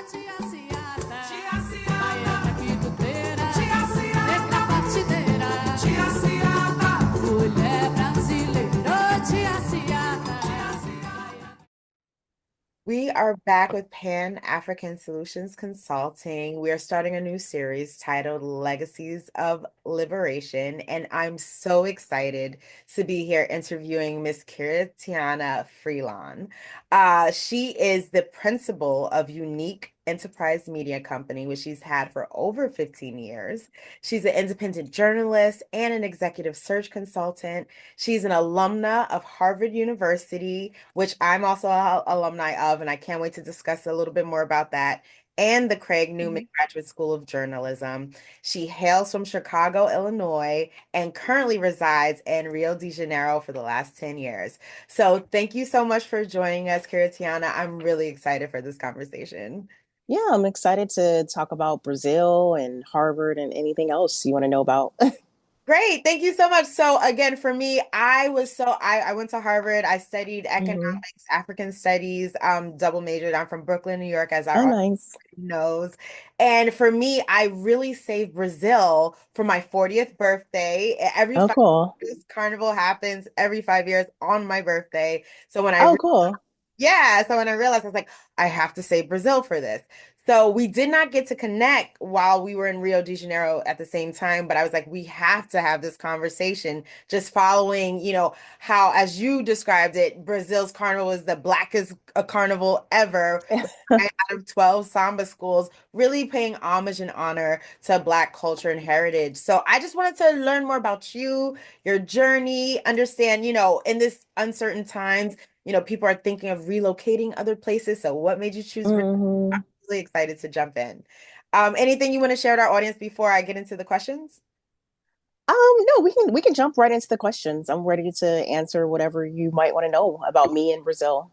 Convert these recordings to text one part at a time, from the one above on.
Tia Ciata, baiana quituteira, negra partideira, Tia Ciata, mulher brasileira, Tia Ciata. We are back with Pan-African Solutions Consulting. We are starting a new series titled Legacies of Liberation, and I'm so excited to be here interviewing Miss Kiratiana Freelon. She is the principal of Eunique Enterprise Media Company, which she's had for over 15 years. She's an independent journalist and an executive search consultant. She's an alumna of Harvard University, which I'm also an alumni of, and I can't wait to discuss a little bit more about that, and the Craig Newman Graduate School of Journalism. She hails from Chicago, Illinois, and currently resides in Rio de Janeiro for the last 10 years. So thank you so much for joining us, Kiratiana. I'm really excited for this conversation. Yeah, I'm excited to talk about Brazil and Harvard and anything else you want to know about. Great. Thank you so much. So again, for me, I went to Harvard. I studied hmm economics, African studies, double majored. I'm from Brooklyn, New York, as our Oh, audience nice. knows. And for me, I really saved Brazil for my 40th birthday. Every Oh, five cool. years, Carnival happens every 5 years on my birthday. So Oh, cool. when I realized, I was like, I have to save Brazil for this. So we did not get to connect while we were in Rio de Janeiro at the same time, but I was like, we have to have this conversation, just following, how, as you described it, Brazil's carnival is the blackest carnival ever. Nine out of 12 Samba schools, really paying homage and honor to Black culture and heritage. So I just wanted to learn more about you, your journey, understand, in this uncertain times, people are thinking of relocating other places. So what made you choose Brazil? I'm hmm really excited to jump in. Anything you want to share with our audience before I get into the questions? no, we can jump right into the questions. I'm ready to answer whatever you might want to know about me in Brazil.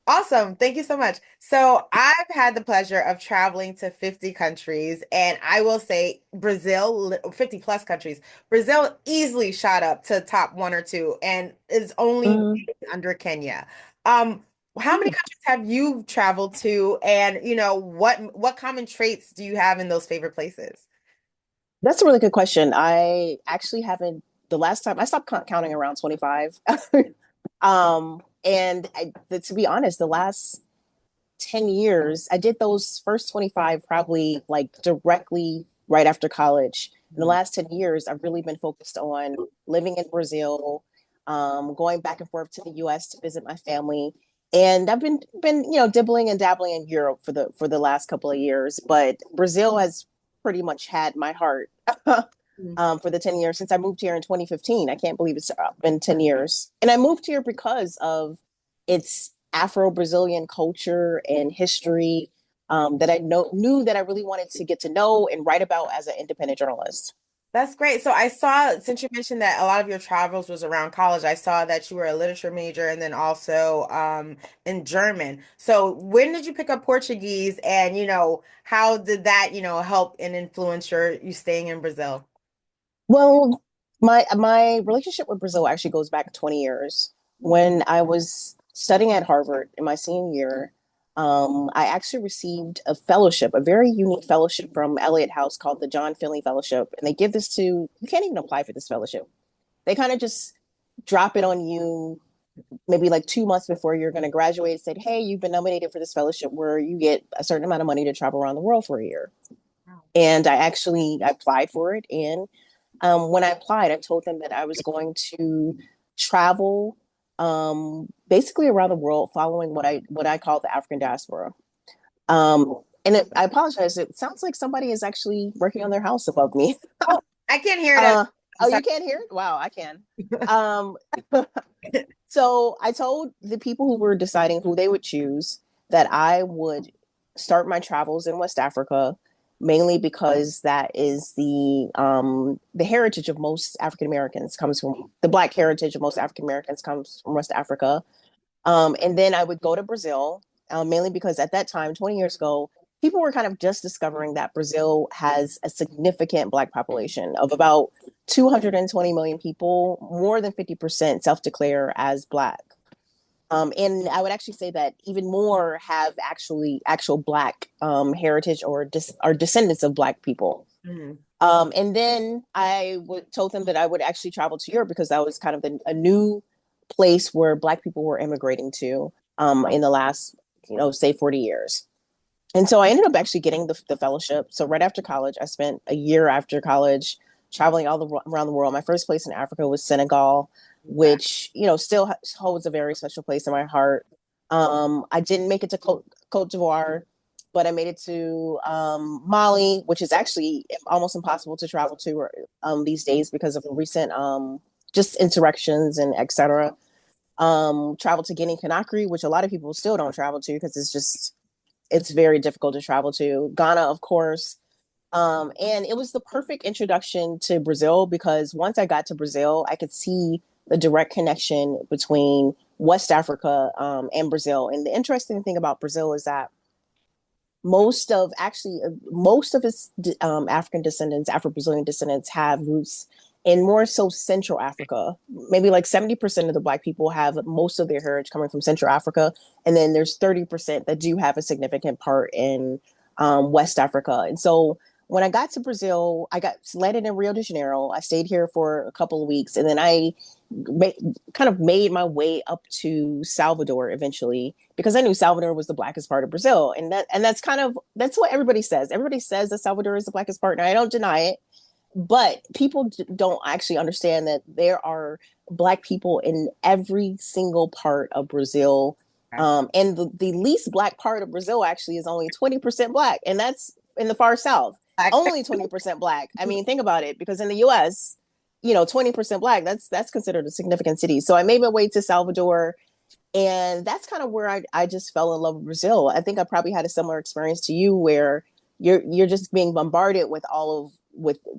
Awesome. Thank you so much. So I've had the pleasure of traveling to 50 countries, and I will say Brazil, 50 plus countries, Brazil easily shot up to top one or two and is only hmm under Kenya. Um, how many countries have you traveled to, and what common traits do you have in those favorite places? That's a really good question. I actually haven't, the last time I stopped counting around 25. To be honest, the last 10 years, I did those first 25 probably like directly right after college. In the last 10 years, I've really been focused on living in Brazil, going back and forth to the US to visit my family. And I've been dibbling and dabbling in Europe for the last couple of years, but Brazil has pretty much had my heart for the 10 years since I moved here in 2015. I can't believe it's been 10 years. And I moved here because of its Afro-Brazilian culture and history that knew that I really wanted to get to know and write about as an independent journalist. That's great. So I saw, since you mentioned that a lot of your travels was around college, I saw that you were a literature major and then also in German. So when did you pick up Portuguese and, how did that, help and influence you staying in Brazil? Well, my relationship with Brazil actually goes back 20 years. When I was studying at Harvard in my senior year, I actually received a fellowship, a very unique fellowship from Eliot House called the John Finley Fellowship. And they give this to, you can't even apply for this fellowship. They kind of just drop it on you maybe like 2 months before you're going to graduate, said, hey, you've been nominated for this fellowship where you get a certain amount of money to travel around the world for a year. And I applied for it. And when I applied, I told them that I was going to travel basically around the world following what I call the African diaspora. I apologize. It sounds like somebody is actually working on their house above me. Oh, I can't hear it. uh, I'm oh, you sorry. can't hear it? Wow, I can. Um, so I told the people who were deciding who they would choose that I would start my travels in West Africa, mainly because that is the heritage of most African Americans comes from the Black heritage of most African Americans comes from West Africa. And then I would go to Brazil, mainly because at that time, 20 years ago, people were kind of just discovering that Brazil has a significant Black population of about 220 million people. More than 50% self declare as Black. And I would actually say that even more have actual Black heritage or are descendants of Black people. Mhm. And then told them that I would actually travel to Europe because that was kind of a new place where Black people were immigrating to in the last, say 40 years. And so I ended up actually getting the fellowship. So right after college, I spent a year after college traveling around the world. My first place in Africa was Senegal, which, still holds a very special place in my heart. I didn't make it to Cote d'Ivoire, but I made it to Mali, which is actually almost impossible to travel to these days because of recent just insurrections and etc. Traveled to Guinea Conakry, which a lot of people still don't travel to because it's very difficult to travel to. Ghana, of course. And it was the perfect introduction to Brazil because once I got to Brazil, I could see the direct connection between West Africa and Brazil. And the interesting thing about Brazil is that most of its African descendants, Afro-Brazilian descendants, have roots in more so Central Africa. Maybe like 70% of the Black people have most of their heritage coming from Central Africa, and then there's 30% that do have a significant part in West Africa. And so when I got to Brazil, I got landed in Rio de Janeiro. I stayed here for a couple of weeks, and then I kind of made my way up to Salvador eventually because I knew Salvador was the blackest part of Brazil, and that's what everybody says. Everybody says that Salvador is the blackest part, and I don't deny it. But people don't actually understand that there are Black people in every single part of Brazil. And the least Black part of Brazil actually is only 20% Black, and that's in the far South. Only 20% Black. I mean, think about it, because in the US, 20% Black, that's considered a significant city. So I made my way to Salvador, and that's kind of where I just fell in love with Brazil. I think I probably had a similar experience to you where you're just being bombarded with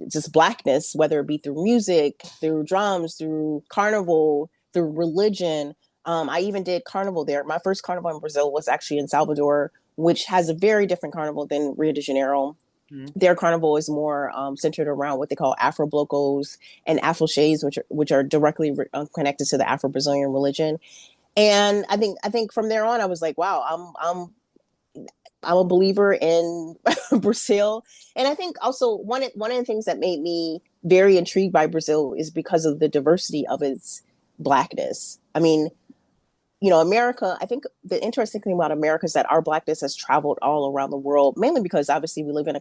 just Blackness, whether it be through music, through drums, through carnival, through religion. I even did carnival there. My first carnival in Brazil was actually in Salvador, which has a very different carnival than Rio de Janeiro. Their carnival is more centered around what they call Afro Blocos and Afro Shades, which are directly connected to the Afro-Brazilian religion. And I think from there on, I was like, wow, I'm a believer in Brazil. And I think also one of the things that made me very intrigued by Brazil is because of the diversity of its Blackness. I mean, America, I think the interesting thing about America is that our Blackness has traveled all around the world, mainly because obviously we live in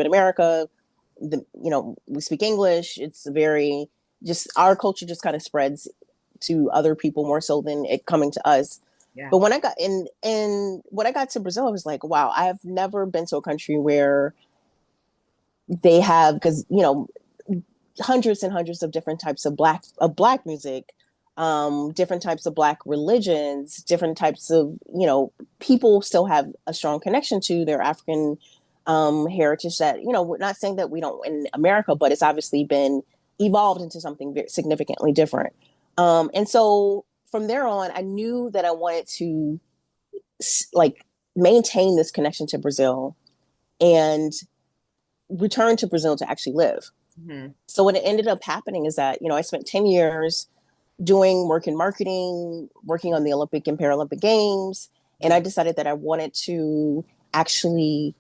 America, we speak English. It's our culture just kind of spreads to other people more so than it coming to us. Yeah. But when I got to Brazil, I was like, wow, I have never been to a country where they have, because, hundreds and hundreds of different types of black music, different types of Black religions, different types of, people still have a strong connection to their African heritage that, we're not saying that we don't in America, but it's obviously been evolved into something very significantly different. And so from there on, I knew that I wanted to maintain this connection to Brazil and return to Brazil to actually live. Mm-hmm. So what ended up happening is that, I spent 10 years doing work in marketing, working on the Olympic and Paralympic Games. And I decided that I wanted to actually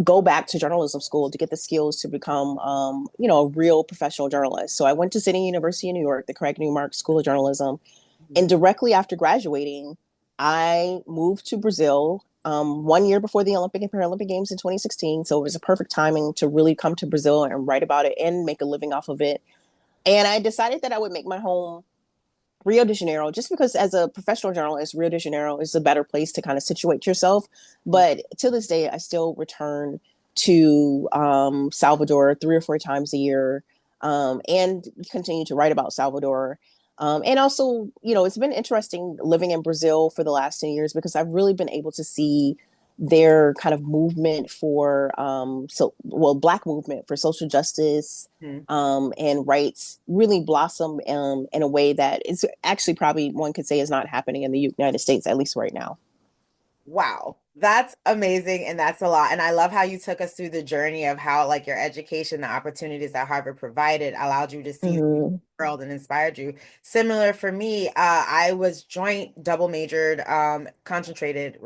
go back to journalism school to get the skills to become, a real professional journalist. So I went to City University in New York, the Craig Newmark School of Journalism. And directly after graduating, I moved to Brazil 1 year before the Olympic and Paralympic Games in 2016. So it was a perfect timing to really come to Brazil and write about it and make a living off of it. And I decided that I would make my home Rio de Janeiro, just because as a professional journalist, Rio de Janeiro is a better place to kind of situate yourself. But to this day, I still return to Salvador 3 or 4 times a year and continue to write about Salvador. And also, it's been interesting living in Brazil for the last 10 years because I've really been able to see their kind of movement for Black movement for social justice and rights really blossom in a way that is actually probably one could say is not happening in the United States, at least right now. Wow, that's amazing. And that's a lot. And I love how you took us through the journey of how, like, your education, the opportunities that Harvard provided allowed you to see the Hmm. world and inspired you. Similar for me, I was joint double majored, concentrated,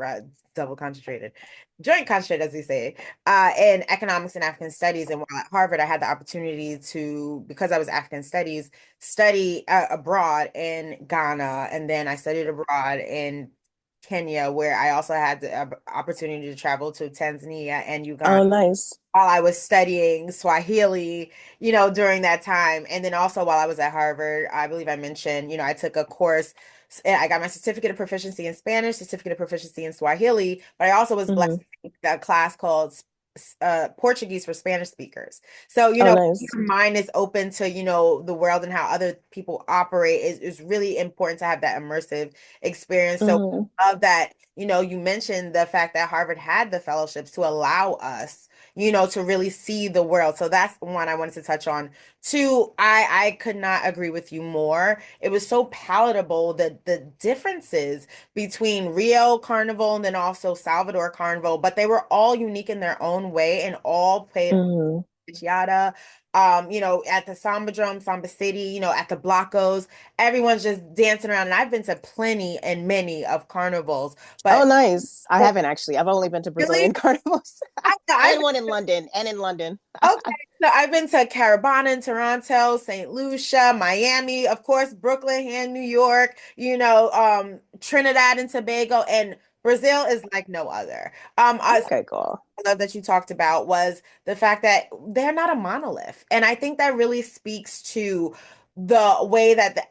double concentrated, joint concentrated, as we say, in economics and African studies. And while at Harvard, I had the opportunity to, because I was African studies, study abroad in Ghana. And then I studied abroad in Kenya, where I also had the opportunity to travel to Tanzania and Uganda Oh, nice. while I was studying Swahili, during that time. And then also while I was at Harvard, I believe I mentioned, I took a course. I got my certificate of proficiency in Spanish, certificate of proficiency in Swahili, but I also was blessed Hmm. to take a class called Portuguese for Spanish speakers. So, Oh, nice. your mind is open to, the world and how other people operate is really important to have that immersive experience. So Hmm. of that, you mentioned the fact that Harvard had the fellowships to allow us to really see the world. So that's one I wanted to touch on. Two, I could not agree with you more. It was so palatable, the differences between Rio Carnival and then also Salvador Carnival, but they were all unique in their own way and all played Hmm. Ciata, at the Samba Drum, Samba City, at the Blocos, everyone's just dancing around. And I've been to plenty and many of carnivals, Oh, but nice. I haven't actually. I've only been to really, Brazilian carnivals I've and one in London and in London. Okay, so I've been to Carabana in Toronto, St. Lucia, Miami, of course, Brooklyn and New York, Trinidad and Tobago, and Brazil is like no other. Okay, cool. I love that you talked about was the fact that they're not a monolith. And I think that really speaks to the way that,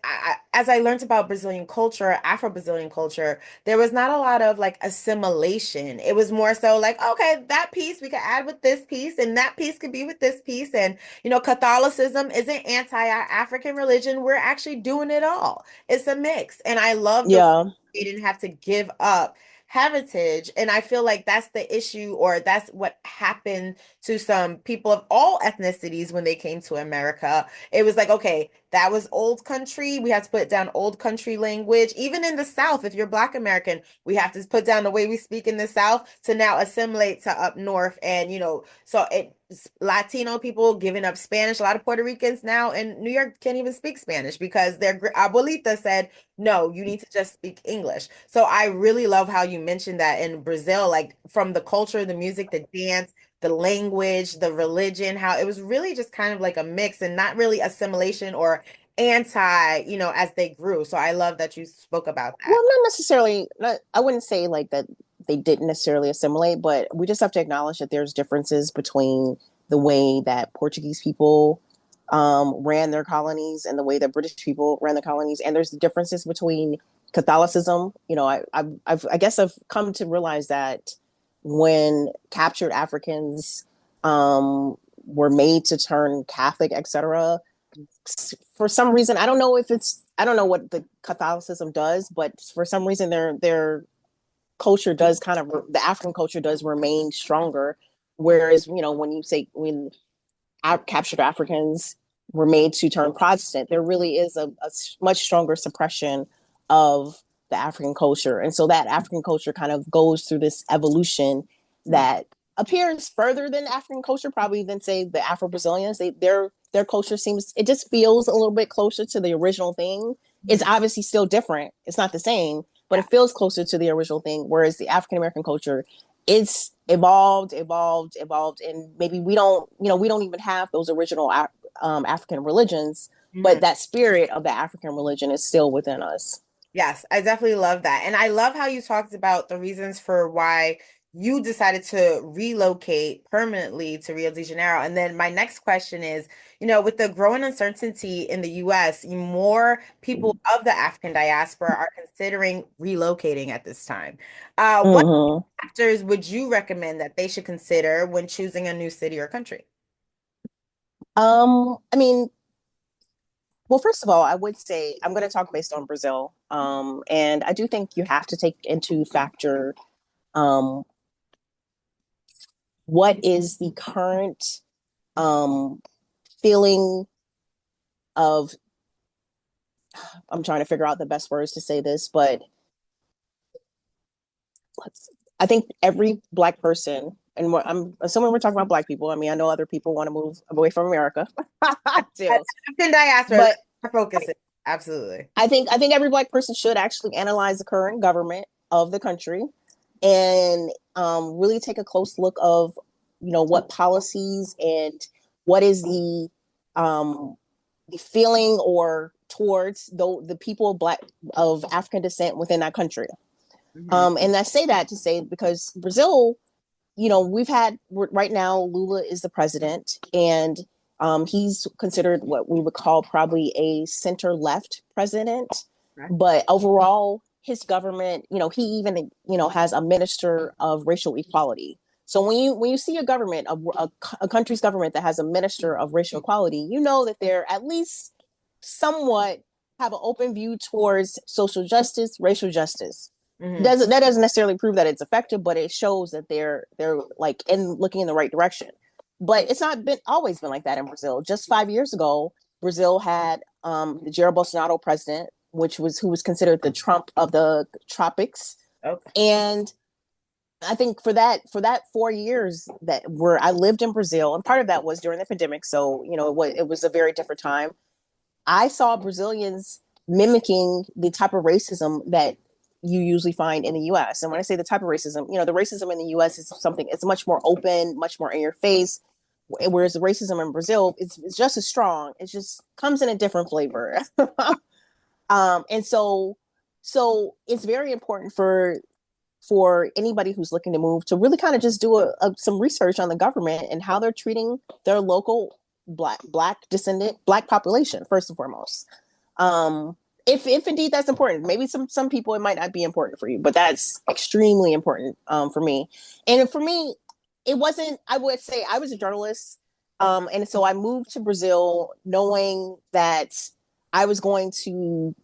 as I learned about Brazilian culture, Afro-Brazilian culture, there was not a lot of like assimilation. It was more so like, okay, that piece we could add with this piece, and that piece could be with this piece. And, Catholicism isn't anti-African religion. We're actually doing it all. It's a mix. And I love the Yeah. they didn't have to give up heritage. And I feel like that's the issue, or that's what happened to some people of all ethnicities when they came to America. It was like, okay, that was old country. We have to put down old country language. Even in the South, if you're Black American, we have to put down the way we speak in the South to now assimilate to up north. And, so Latino people giving up Spanish. A lot of Puerto Ricans now in New York can't even speak Spanish because their abuelita said, no, you need to just speak English. So I really love how you mentioned that in Brazil, like from the culture, the music, the dance, the language, the religion, how it was really just kind of like a mix and not really assimilation or anti, as they grew. So I love that you spoke about that. Well, not necessarily. I wouldn't say like that they didn't necessarily assimilate, but we just have to acknowledge that there's differences between the way that Portuguese people ran their colonies and the way that British people ran the colonies, and there's differences between Catholicism. I guess I've come to realize that when captured Africans were made to turn Catholic, etc., for some reason, I don't know what the Catholicism does, but for some reason their culture does the African culture does remain stronger. Whereas, when you say when captured Africans were made to turn Protestant, there really is a much stronger suppression of the African culture. And so that African culture kind of goes through this evolution that appears further than African culture, probably than say the Afro-Brazilians. Their culture seems, it just feels a little bit closer to the original thing. It's obviously still different. It's not the same, but Yeah. it feels closer to the original thing. Whereas the African American culture, it's evolved, and maybe we don't even have those original African religions, but Mhm. that spirit of the African religion is still within us. Yes, I definitely love that. And I love how you talked about the reasons for why you decided to relocate permanently to Rio de Janeiro. And then my next question is, with the growing uncertainty in the US, more people of the African diaspora are considering relocating at this time. What Mm-hmm. factors would you recommend that they should consider when choosing a new city or country? I mean, well, first of all, I would say I'm going to talk based on Brazil, and I do think you have to take into factor um, what is the current um, feeling of. I'm trying to figure out the best words to say this, but I think every Black person, and I'm assuming we're talking about Black people. I mean, I know other people want to move away from America too, African diaspora, but our focus is absolutely. I think every Black person should actually analyze the current government of the country and really take a close look of, what policies and what is the feeling or towards the people of African descent within that country. And I say that to say because Brazil, right now Lula is the president, and he's considered what we would call probably a center left president. Right. But overall, his government, he even has a minister of racial equality. So when you see a government, a country's government that has a minister of racial equality, you know that they're at least somewhat have an open view towards social justice, racial justice. That doesn't necessarily prove that it's effective, but it shows that they're like looking in the right direction. But it's not always been like that in Brazil. Just 5 years ago, Brazil had the Jair Bolsonaro president, who was considered the Trump of the tropics. Okay. And I think for that 4 years where I lived in Brazil, and part of that was during the pandemic, so it was a very different time. I saw Brazilians mimicking the type of racism that you usually find in the U.S. And when I say the type of racism, the racism in the U.S. is something, it's much more open, much more in your face. Whereas the racism in Brazil, it's just as strong. It just comes in a different flavor. And so it's very important for anybody who's looking to move to really kind of just do some research on the government and how they're treating their local black descendant Black population, first and foremost. If indeed that's important. Maybe some people it might not be important for you, but that's extremely important for me. And for me, it wasn't. I would say I was a journalist, and so I moved to Brazil knowing that I was going to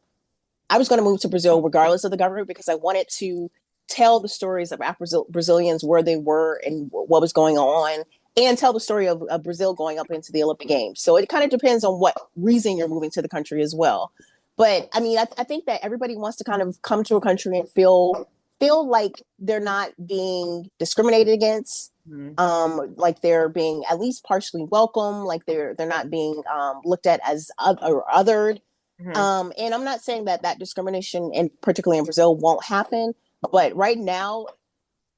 move to Brazil regardless of the government, because I wanted to tell the stories of Afro-Brazilians, where they were and what was going on, and tell the story of Brazil going up into the Olympic Games. So it kind of depends on what reason you're moving to the country as well. But I mean, I think that everybody wants to kind of come to a country and feel like they're not being discriminated against, like they're being at least partially welcome, like they're not being looked at as othered. And I'm not saying that discrimination, and particularly in Brazil, won't happen. But right now,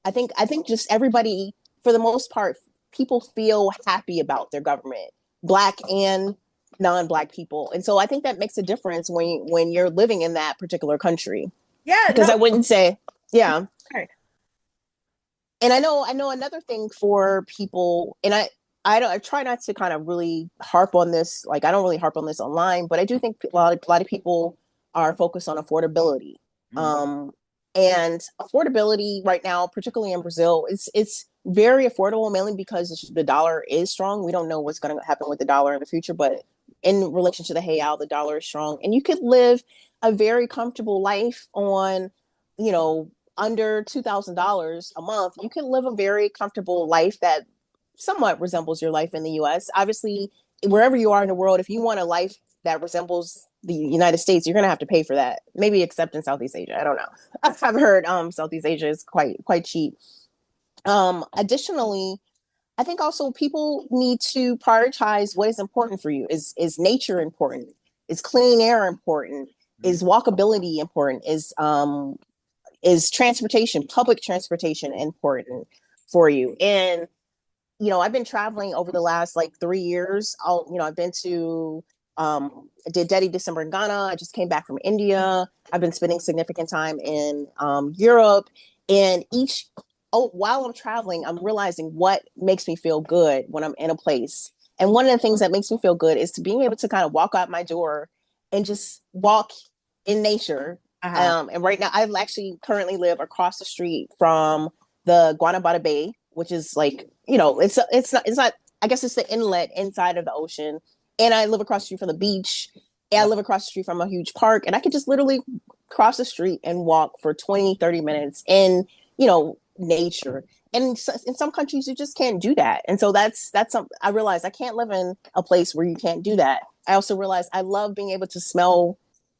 I think just everybody, for the most part, people feel happy about their government, Black and non-Black people. And so I think that makes a difference when you're living in that particular country. Yeah. Because I wouldn't say, yeah. Right. And I know another thing for people, and I try not to kind of really harp on this. Like, I don't really harp on this online, but I do think a lot of people are focused on affordability. And affordability right now, particularly in Brazil, it's very affordable, mainly because the dollar is strong. We don't know what's going to happen with the dollar in the future, but in relation to the real, the dollar is strong, and you could live a very comfortable life on, under $2,000 a month. You can live a very comfortable life that somewhat resembles your life in the U.S. Obviously, wherever you are in the world, if you want a life that resembles the United States, you're going to have to pay for that. Maybe except in Southeast Asia. I don't know. I've heard Southeast Asia is quite cheap. Additionally, I think also people need to prioritize what is important for you. Is nature important? Is clean air important? Is walkability important? Is transportation, public transportation, important for you? And I've been traveling over the last 3 years. I've been to I did Dedi December in Ghana. I just came back from India. I've been spending significant time in Europe, and while I'm traveling, I'm realizing what makes me feel good when I'm in a place. And one of the things that makes me feel good is to being able to kind of walk out my door and just walk in nature. And right now, I actually currently live across the street from the Guanabara Bay, which is it's not. I guess it's the inlet inside of the ocean. And I live across the street from the beach. And I live across the street from a huge park. And I could just literally cross the street and walk for 20, 30 minutes in, nature. And in some countries, you just can't do that. And so that's something I realized I can't live in a place where you can't do that. I also realized I love being able to smell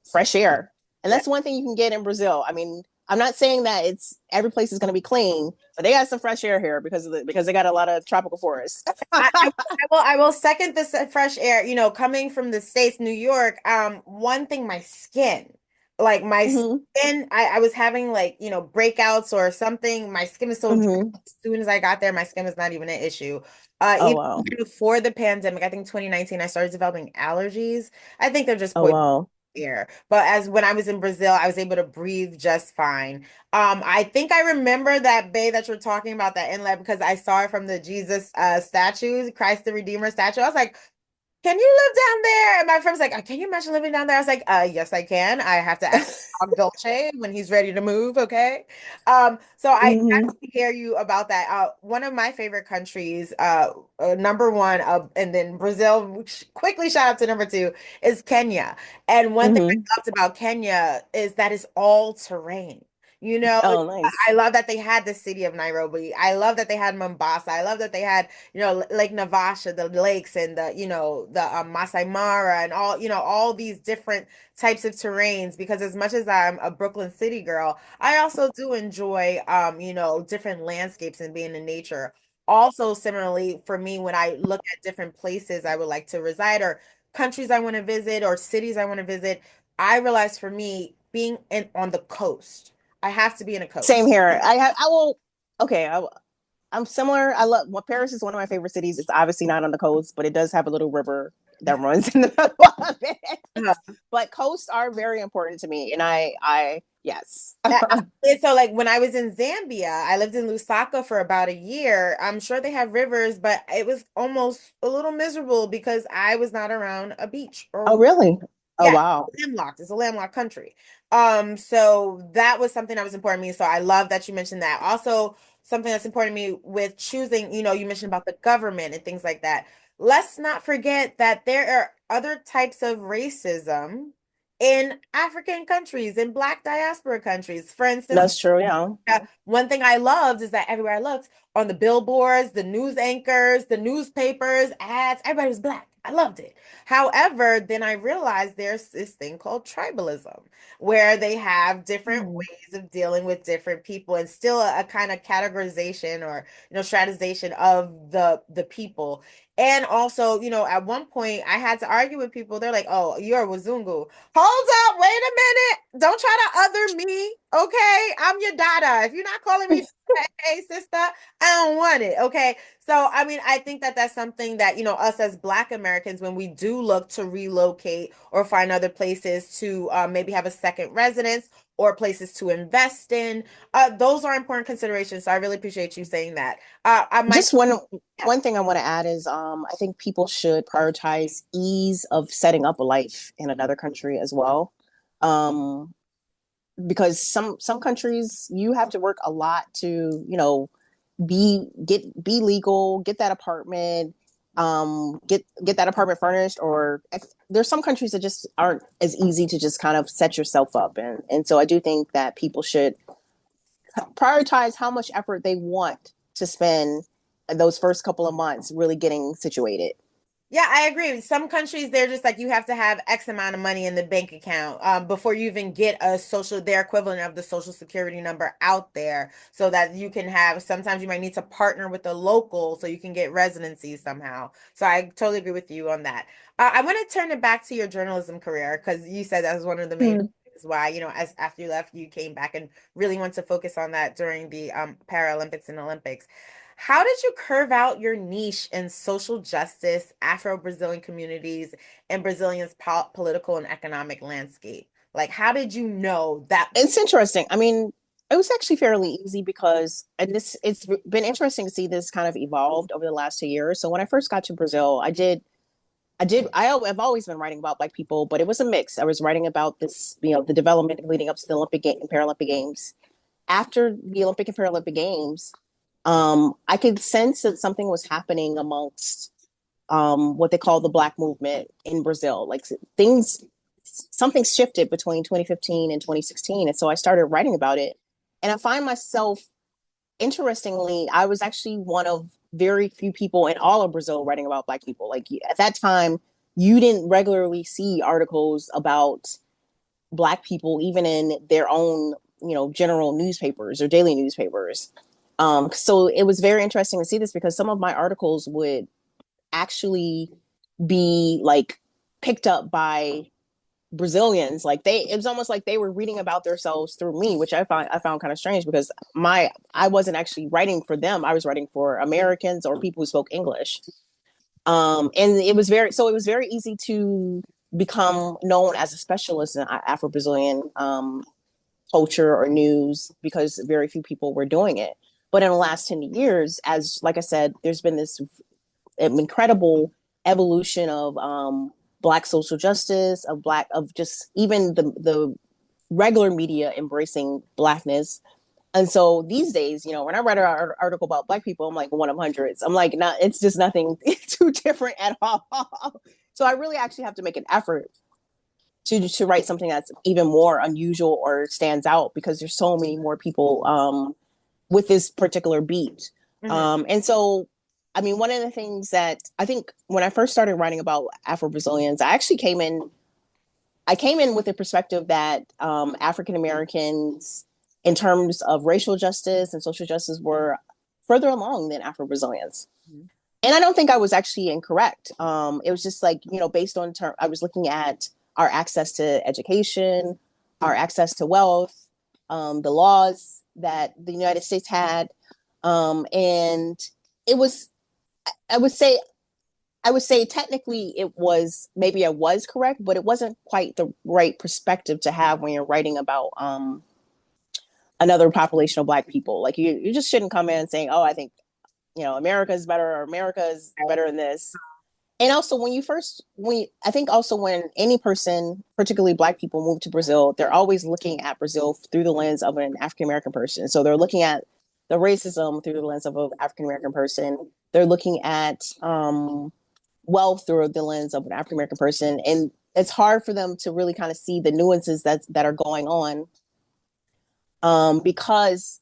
fresh air. And that's one thing you can get in Brazil. I mean, I'm not saying that it's every place is going to be clean, but they got some fresh air here because they got a lot of tropical forests. I will second this fresh air. Coming from the States, New York, one thing, my skin, like my Hmm. skin, I was having like, breakouts or something. My skin is so dry. Hmm. As soon as I got there, my skin was not even an issue. Oh Even wow. before the pandemic, I think 2019, I started developing allergies. I think they're just Oh poison wow. air. But as when I was in Brazil, I was able to breathe just fine. I think I remember that bay that you're talking about, that inlet, because I saw it from the Jesus statue, Christ the Redeemer statue. I was like, can you live down there? And my friend was like, can you imagine living down there? I was like, yes, I can. I have to ask Dog Dolce when he's ready to move, okay? So I Hmm. definitely hear you about that. One of my favorite countries, number one, and then Brazil, which quickly shout out to number two, is Kenya. And one thing Hmm. I loved about Kenya is that it's all terrain. You know, Oh I nice. love that they had the city of Nairobi. I love that they had Mombasa. I love that they had, Lake Navasha, the lakes, and the Masai Mara, and all these different types of terrains. Because as much as I'm a Brooklyn city girl, I also do enjoy, different landscapes and being in nature. Also, similarly for me, when I look at different places I would like to reside, or countries I want to visit, or cities I want to visit, I realize for me being on the coast, I have to be in a coast. Same here. I will. Okay. I'm similar. I love. Well, Paris is one of my favorite cities. It's obviously not on the coast, but it does have a little river that runs in the middle of it. But coasts are very important to me, and yes. And so, like when I was in Zambia, I lived in Lusaka for about a year. I'm sure they have rivers, but it was almost a little miserable because I was not around a beach Oh, or really? Oh, yeah, wow. landlocked. It's a landlocked country. So that was something that was important to me. So I love that you mentioned that. Also, something that's important to me with choosing, you mentioned about the government and things like that. Let's not forget that there are other types of racism in African countries, in Black diaspora countries. For instance, That's true. Yeah. one thing I loved is that everywhere I looked, on the billboards, the news anchors, the newspapers, ads, everybody was Black. I loved it. However, then I realized there's this thing called tribalism, where they have different Mm. ways of dealing with different people, and still a kind of categorization, or strategization of the people. And also, at one point I had to argue with people. They're like, "Oh, you're a Wazungu." Hold up, wait a minute. Don't try to other me, okay? I'm your dada. If you're not calling me, hey, sister, I don't want it, okay? So, I mean, I think that that's something that, us as Black Americans, when we do look to relocate or find other places to maybe have a second residence or places to invest in, those are important considerations. So I really appreciate you saying that. My, Just one yeah, one thing I want to add is I think people should prioritize ease of setting up a life in another country as well. Um, because some countries you have to work a lot to, be legal, get that apartment, get that apartment furnished, or there's some countries that just aren't as easy to just kind of set yourself up, and so I do think that people should prioritize how much effort they want to spend those first couple of months really getting situated. yeah, I agree. Some countries, they're just like, you have to have X amount of money in the bank account before you even get their equivalent of the social security number out there, so that you can have, sometimes you might need to partner with a local so you can get residency somehow. So I totally agree with you on that. I want to turn it back to your journalism career, because you said that was one of the main Hmm. reasons why, as after you left, you came back and really went to focus on that during the Paralympics and Olympics. How did you curve out your niche in social justice, Afro-Brazilian communities, and Brazilians' political and economic landscape? Like, how did you know that? It's interesting. I mean, it was actually fairly easy because, and this, it's been interesting to see this kind of evolved over the last 2 years. So when I first got to Brazil, I've always been writing about Black people, but it was a mix. I was writing about this, the development leading up to the and Paralympic Games. After the Olympic and Paralympic Games, I could sense that something was happening amongst what they call the Black movement in Brazil. Like something shifted between 2015 and 2016. And so I started writing about it. And I find myself, interestingly, I was actually one of very few people in all of Brazil writing about Black people. Like at that time, you didn't regularly see articles about Black people, even in their own general newspapers or daily newspapers. So it was very interesting to see this because some of my articles would actually be like picked up by Brazilians. Like it was almost like they were reading about themselves through me, which I found kind of strange because I wasn't actually writing for them. I was writing for Americans or people who spoke English. And it was very easy to become known as a specialist in Afro-Brazilian culture or news because very few people were doing it. But in the last 10 years, as like I said, there's been this incredible evolution of Black social justice, of just even the regular media embracing Blackness. And so these days, when I write an article about Black people, I'm like one of hundreds. I'm like, not, it's just nothing too different at all. So I really actually have to make an effort to write something that's even more unusual or stands out because there's so many more people with this particular beat. And so, I mean, one of the things that I think when I first started writing about Afro-Brazilians, I came in with the perspective that African Americans, in terms of racial justice and social justice, were further along than Afro-Brazilians. And I don't think I was actually incorrect. It was just like, based on I was looking at our access to education, our access to wealth, the laws that the United States had. And it was, I would say technically maybe I was correct, but it wasn't quite the right perspective to have when you're writing about another population of Black people. Like you just shouldn't come in saying, oh, I think, America is better or America is better than this. And also I think also when any person, particularly Black people, move to Brazil, they're always looking at Brazil through the lens of an African-American person. So they're looking at the racism through the lens of an African-American person. They're looking at wealth through the lens of an African-American person. And it's hard for them to really kind of see the nuances that are going on because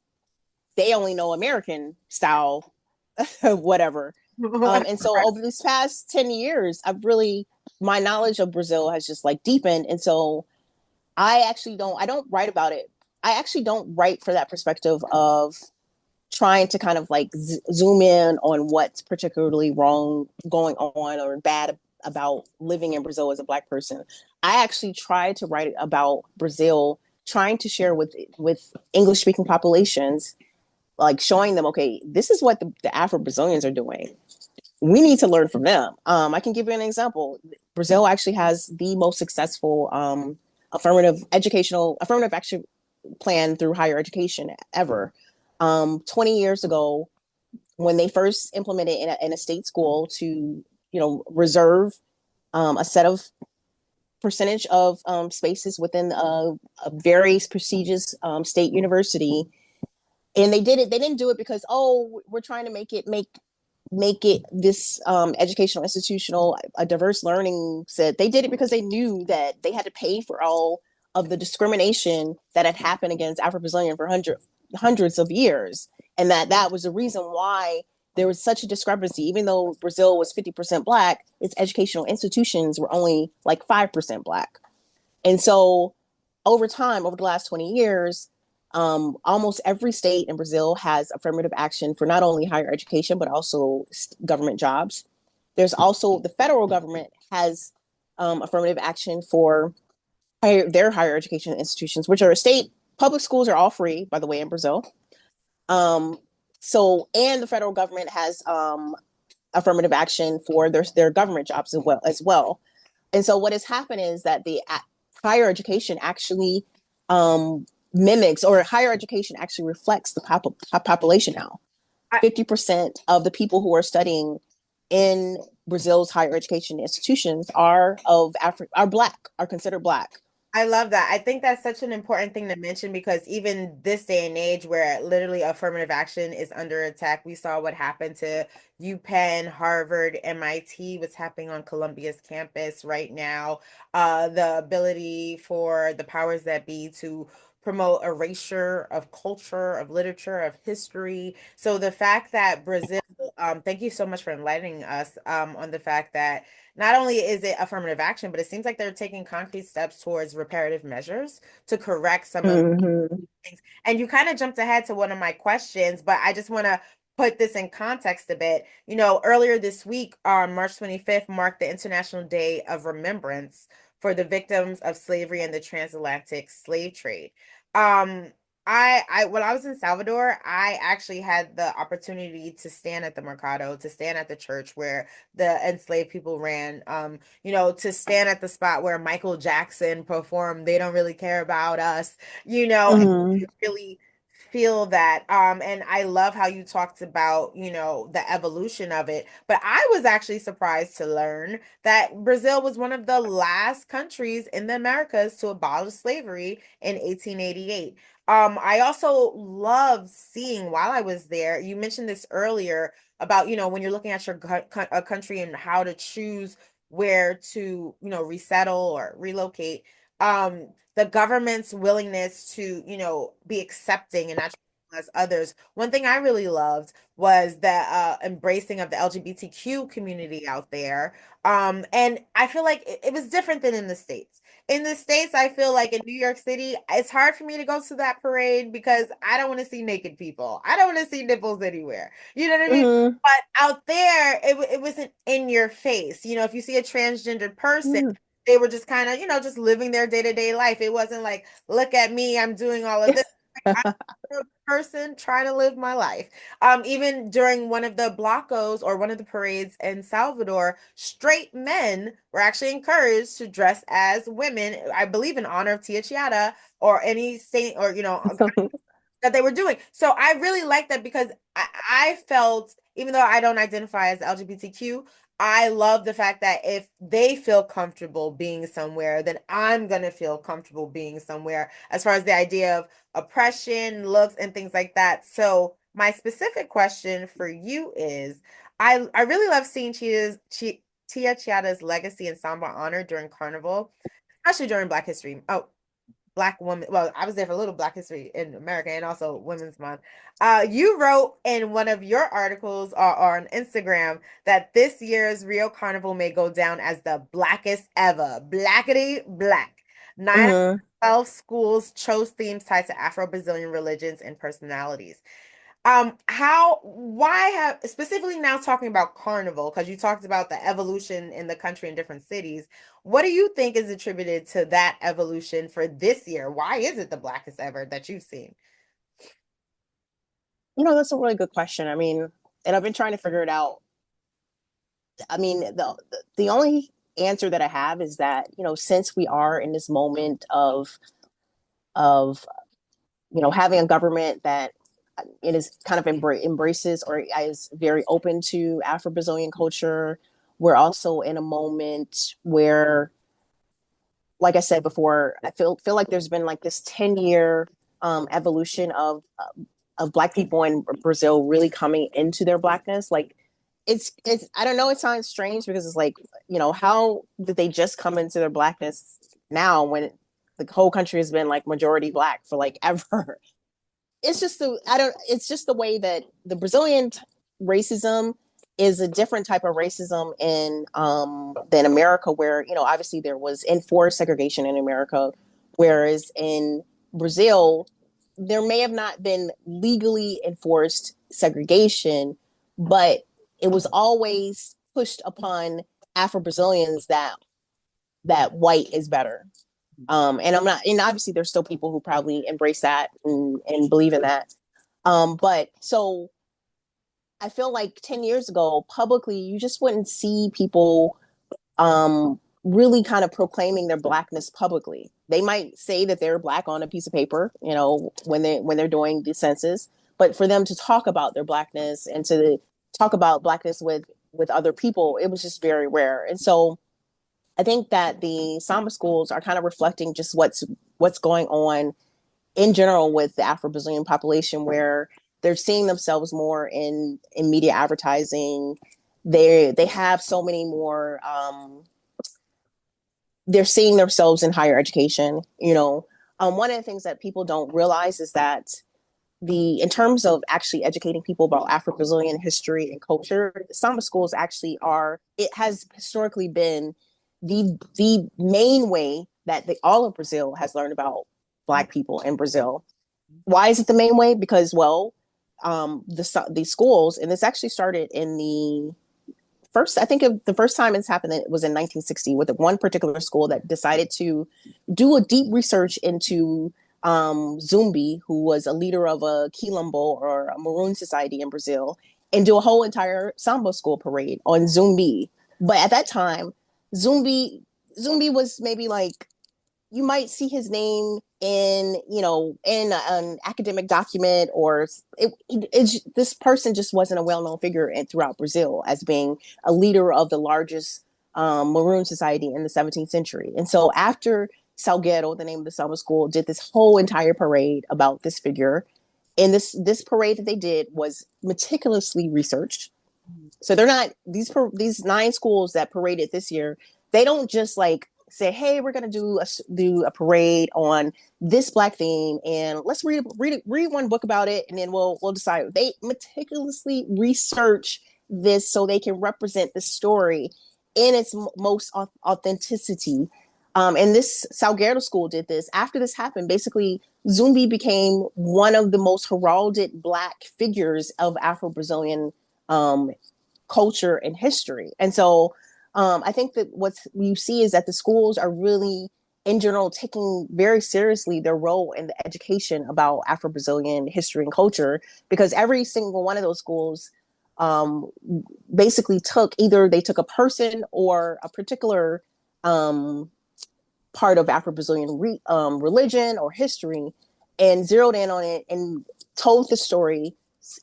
they only know American style, whatever. And so over these past 10 years, my knowledge of Brazil has just like deepened. And so I don't write about it. I actually don't write for that perspective of trying to kind of like zoom in on what's particularly wrong going on or bad about living in Brazil as a Black person. I actually try to write about Brazil, trying to share with English speaking populations, like showing them, okay, this is what the Afro-Brazilians are doing. We need to learn from them. I can give you an example. Brazil actually has the most successful affirmative action plan through higher education ever. 20 years ago, when they first implemented in a state school to, reserve a set of percentage of spaces within a very prestigious state university. And they didn't do it because, oh, we're trying to make it this educational institutional, a diverse learning set. They did it because they knew that they had to pay for all of the discrimination that had happened against Afro-Brazilian for hundreds of years. And that was the reason why there was such a discrepancy. Even though Brazil was 50% Black, its educational institutions were only like 5% Black. And so over the last 20 years, almost every state in Brazil has affirmative action for not only higher education, but also government jobs. There's also the federal government has affirmative action for their higher education institutions, which are state public schools are all free, by the way, in Brazil. And the federal government has affirmative action for their government jobs as well. And so what has happened is that the higher education actually mimics, or higher education actually reflects the population now. 50% of the people who are studying in Brazil's higher education institutions are Black, are considered Black. I love that. I think that's such an important thing to mention because even this day and age where literally affirmative action is under attack, we saw what happened to UPenn, Harvard, MIT, what's happening on Columbia's campus right now. The ability for the powers that be to promote erasure of culture, of literature, of history. So the fact that Brazil Thank you so much for enlightening us on the fact that not only is it affirmative action, but it seems like they're taking concrete steps towards reparative measures to correct some of Mm-hmm. things. And you kind of jumped ahead to one of my questions, but I just want to put this in context a bit. Earlier this week on March 25th marked the International Day of Remembrance for the victims of slavery and the transatlantic slave trade. Um, when I was in Salvador, I actually had the opportunity to stand at the Mercado, to stand at the church where the enslaved people ran, to stand at the spot where Michael Jackson performed "They Don't Really Care About Us," and Mm-hmm. really feel that. And I love how you talked about, the evolution of it. But I was actually surprised to learn that Brazil was one of the last countries in the Americas to abolish slavery in 1888. I also love seeing while I was there, you mentioned this earlier about, when you're looking at your a country and how to choose where to, resettle or relocate. The government's willingness to, be accepting and not as others. One thing I really loved was the embracing of the LGBTQ community out there. And I feel like it was different than in the States. In the States, I feel like in New York City, it's hard for me to go to that parade because I don't want to see naked people. I don't want to see nipples anywhere. You know what I mean? Mm-hmm. But out there, it wasn't in your face. If you see a transgendered person, they were just kind of, just living their day-to-day life. It wasn't like, look at me, I'm doing all of this. I'm a person trying to live my life. Even during one of the blocos or one of the parades in Salvador, straight men were actually encouraged to dress as women, I believe in honor of Tia Ciata or any saint or, that they were doing. So I really like that because I felt, even though I don't identify as LGBTQ, I love the fact that if they feel comfortable being somewhere, then I'm going to feel comfortable being somewhere as far as the idea of oppression, looks, and things like that. So my specific question for you is, I really love seeing Tia Ciata's legacy and Samba honor during Carnival, especially during Black History. Oh, Black woman. Well, I was there for a little Black History in America and also Women's Month. You wrote in one of your articles or on Instagram that this year's Rio Carnival may go down as the blackest ever. Blackity black. Nine of Mm-hmm. 12 schools chose themes tied to Afro-Brazilian religions and personalities. Why have, specifically now talking about Carnival, because you talked about the evolution in the country in different cities. What do you think is attributed to that evolution for this year? Why is it the blackest ever that you've seen? That's a really good question. I mean, and I've been trying to figure it out. I mean, the only answer that I have is that, since we are in this moment of having a government that it is kind of embraces or is very open to Afro-Brazilian culture, we're also in a moment where, like I said before, I feel like there's been like this 10-year evolution of Black people in Brazil really coming into their Blackness. Like it's I don't know, it sounds strange because it's like, how did they just come into their Blackness now when the whole country has been like majority Black for like ever? It's just the way that the Brazilian racism is a different type of racism in than America, where obviously there was enforced segregation in America, whereas in Brazil there may have not been legally enforced segregation, but it was always pushed upon Afro-Brazilians that white is better. And I'm not, and obviously there's still people who probably embrace that and believe in that. But so I feel like 10 years ago, publicly, you just wouldn't see people really kind of proclaiming their Blackness publicly. They might say that they're Black on a piece of paper, when they're doing the census, but for them to talk about their Blackness and to talk about Blackness with other people, it was just very rare. And so I think that the Samba schools are kind of reflecting just what's going on in general with the Afro-Brazilian population, where they're seeing themselves more in media advertising. They have so many more. They're seeing themselves in higher education. One of the things that people don't realize is that in terms of actually educating people about Afro-Brazilian history and culture, samba schools actually it has historically been the main way that all of Brazil has learned about Black people in Brazil. Why is it the main way? Because, well, the schools, and this actually started in the first, I think the first time it's happened, it was in 1960 with one particular school that decided to do a deep research into Zumbi, who was a leader of a Quilombo or a Maroon society in Brazil, and do a whole entire samba school parade on Zumbi. But at that time, Zumbi was maybe like, you might see his name in an academic document, or this person just wasn't a well-known figure throughout Brazil as being a leader of the largest Maroon society in the 17th century. And so after Salgueiro, the name of the summer school, did this whole entire parade about this figure, and this parade that they did was meticulously researched. So they're not, these 9 schools that paraded this year, they don't just like say, hey, we're going to do a parade on this Black theme, and let's read one book about it, and then we'll decide. They meticulously research this so they can represent the story in its most authenticity. And this Salgueiro school did this. After this happened, basically, Zumbi became one of the most heralded Black figures of Afro-Brazilian culture and history. And so I think that what you see is that the schools are really, in general, taking very seriously their role in the education about Afro-Brazilian history and culture, because every single one of those schools basically took a person or a particular part of Afro-Brazilian religion or history and zeroed in on it and told the story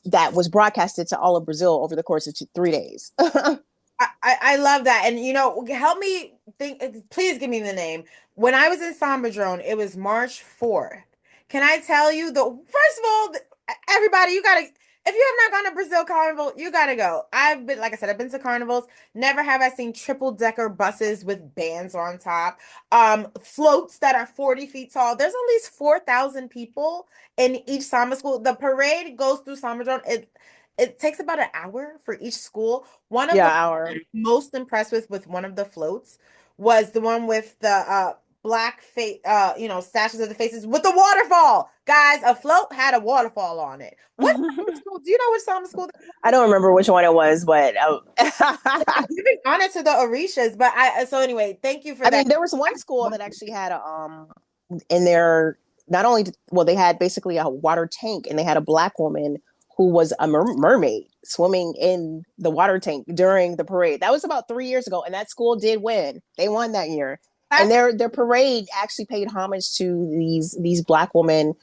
that was broadcasted to all of Brazil over the course of 3 days. I love that. And, help me think, please give me the name. When I was in Samba Drone, it was March 4th. Can I tell you, first of all, everybody, if you have not gone to Brazil Carnival, you gotta go. Like I said, I've been to carnivals. Never have I seen triple decker buses with bands on top, floats that are 40 feet tall. There's at least 4,000 people in each Samba school. The parade goes through Samba Drone. It takes about an hour for each school. One of the hour. most impressed with one of the floats was the one with the black face, stashes of the faces with the waterfall. Guys, a float had a waterfall on it. What school? Do you know which summer school? I don't remember which one it was, but giving honor to the Orishas. But so anyway, thank you for that. I mean, there was one school that actually had in their, not only, well, they had basically a water tank, and they had a Black woman who was a mermaid swimming in the water tank during the parade. That was about 3 years ago, and that school did win. They won that year. And their parade actually paid homage to these Black women